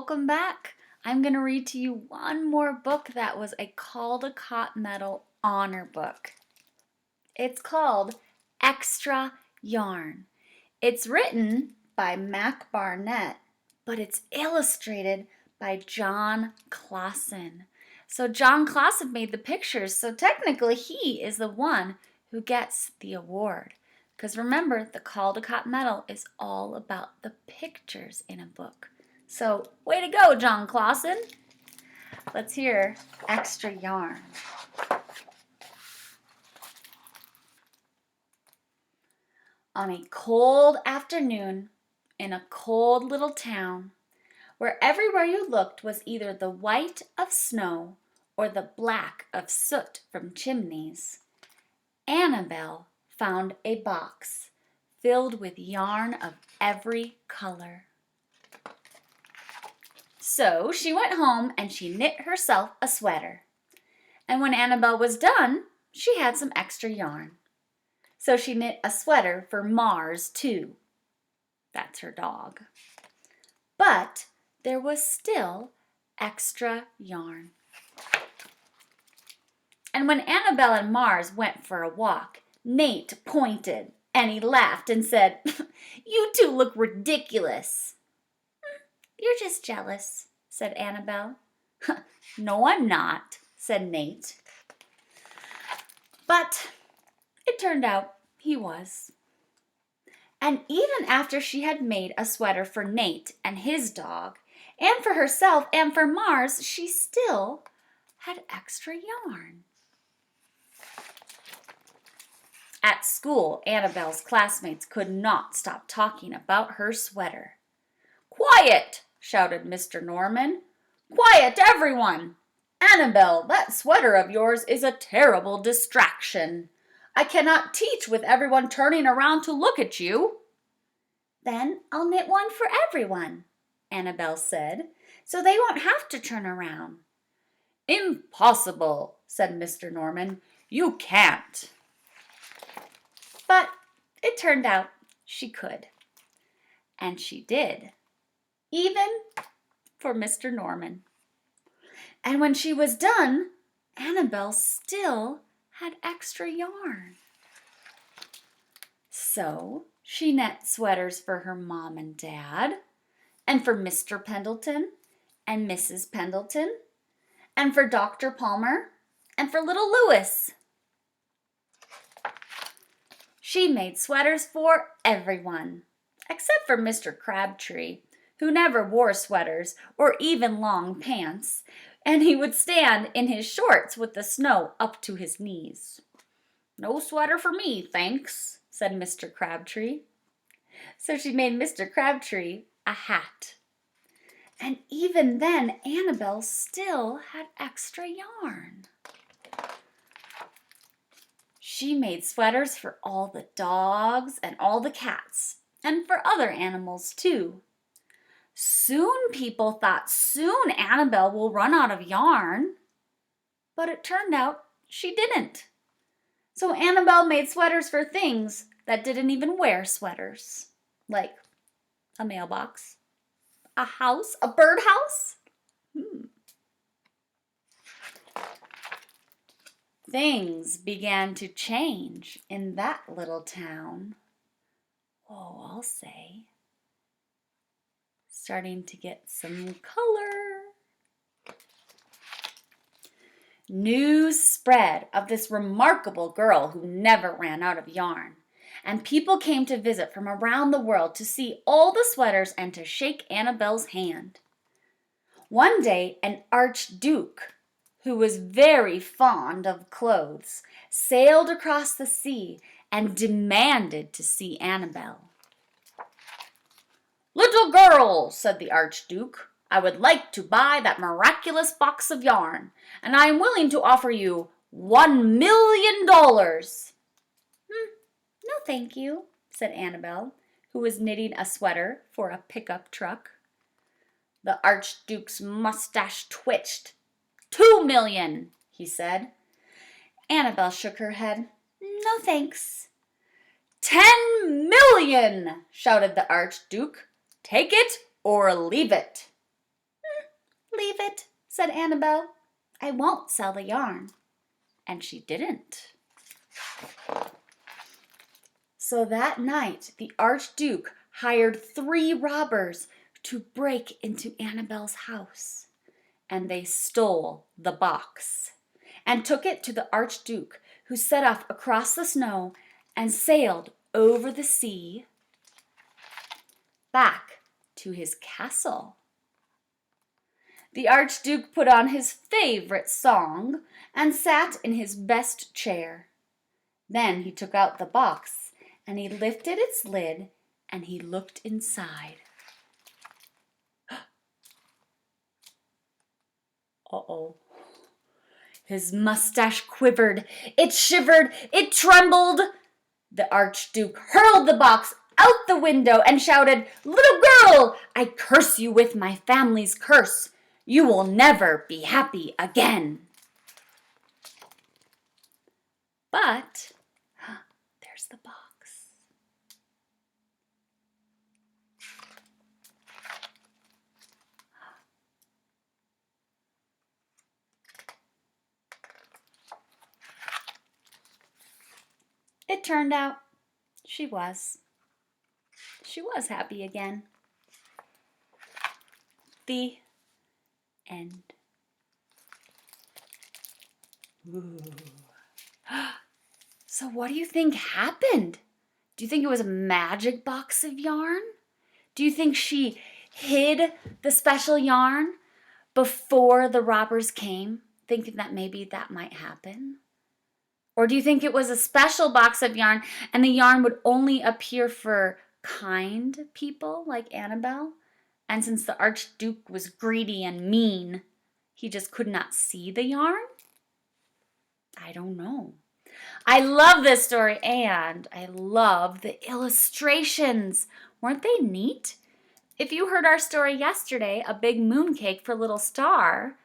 welcome back. I'm going to read to you one more book that was a Caldecott Medal honor book. It's called Extra Yarn. It's written by Mac Barnett, but it's illustrated by Jon Klassen. So Jon Klassen made the pictures, so technically he is the one who gets the award. Because remember, the Caldecott Medal is all about the pictures in a book. So, way to go, Jon Klassen. Let's hear Extra Yarn. On a cold afternoon in a cold little town, where everywhere you looked was either the white of snow or the black of soot from chimneys, Annabelle found a box filled with yarn of every color. So she went home and she knit herself a sweater. And when Annabelle was done, she had some extra yarn. So she knit a sweater for Mars too. That's her dog. But there was still extra yarn. And when Annabelle and Mars went for a walk, Nate pointed and he laughed and said, "You two look ridiculous." "You're just jealous," said Annabelle. "No, I'm not," said Nate. But it turned out he was. And even after she had made a sweater for Nate and his dog, and for herself and for Mars, she still had extra yarn. At school, Annabelle's classmates could not stop talking about her sweater. "Quiet!" shouted Mr. Norman. "Quiet, everyone! Annabelle, that sweater of yours is a terrible distraction. I cannot teach with everyone turning around to look at you." "Then I'll knit one for everyone," Annabelle said, "so they won't have to turn around." "Impossible," said Mr. Norman. "You can't." But it turned out she could. And she did. Even for Mr. Norman. And when she was done, Annabelle still had extra yarn. So she knit sweaters for her mom and dad, and for Mr. Pendleton and Mrs. Pendleton, and for Dr. Palmer, and for little Louis. She made sweaters for everyone, except for Mr. Crabtree, who never wore sweaters or even long pants, and he would stand in his shorts with the snow up to his knees. "No sweater for me, thanks," said Mr. Crabtree. So she made Mr. Crabtree a hat. And even then, Annabelle still had extra yarn. She made sweaters for all the dogs and all the cats, and for other animals too. Soon people thought soon Annabelle will run out of yarn. But it turned out she didn't. So Annabelle made sweaters for things that didn't even wear sweaters. Like a mailbox, a house, a birdhouse. Things began to change in that little town. Oh, I'll say. Starting to get some color. News spread of this remarkable girl who never ran out of yarn, and people came to visit from around the world to see all the sweaters and to shake Annabelle's hand. One day, an archduke, who was very fond of clothes, sailed across the sea and demanded to see Annabelle. "Little girl," said the archduke, "I would like to buy that miraculous box of yarn, and I am willing to offer you $1,000,000. "No, thank you," said Annabelle, who was knitting a sweater for a pickup truck. The archduke's mustache twitched. $2,000,000, he said. Annabelle shook her head. "No, thanks." $10,000,000, shouted the archduke. "Take it or leave it." "Leave it," said Annabel. "I won't sell the yarn." And she didn't. So that night, the Archduke hired 3 robbers to break into Annabel's house. And they stole the box and took it to the Archduke, who set off across the snow and sailed over the sea back to his castle. The Archduke put on his favorite song and sat in his best chair. Then he took out the box and he lifted its lid and he looked inside. Uh-oh. His mustache quivered, it shivered, it trembled. The Archduke hurled the box out the window and shouted, "Little girl, I curse you with my family's curse. You will never be happy again." But there's the box. It turned out she was happy again. The end. Ooh. So what do you think happened? Do you think it was a magic box of yarn? Do you think she hid the special yarn before the robbers came, thinking that maybe that might happen? Or do you think it was a special box of yarn and the yarn would only appear for kind people like Annabel? And since the Archduke was greedy and mean, he just could not see the yarn? I don't know. I love this story and I love the illustrations. Weren't they neat? If you heard our story yesterday, A Big Mooncake for Little Star,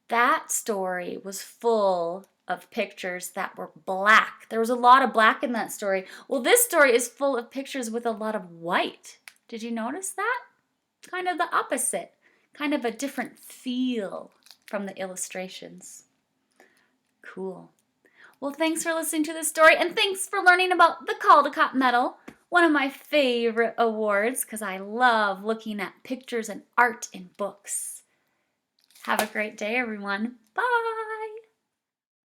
that story was full of pictures that were black. There was a lot of black in that story. Well, this story is full of pictures with a lot of white. Did you notice that? Kind of the opposite. Kind of a different feel from the illustrations. Cool. Well, thanks for listening to this story, and thanks for learning about the Caldecott Medal, one of my favorite awards because I love looking at pictures and art in books. Have a great day, everyone.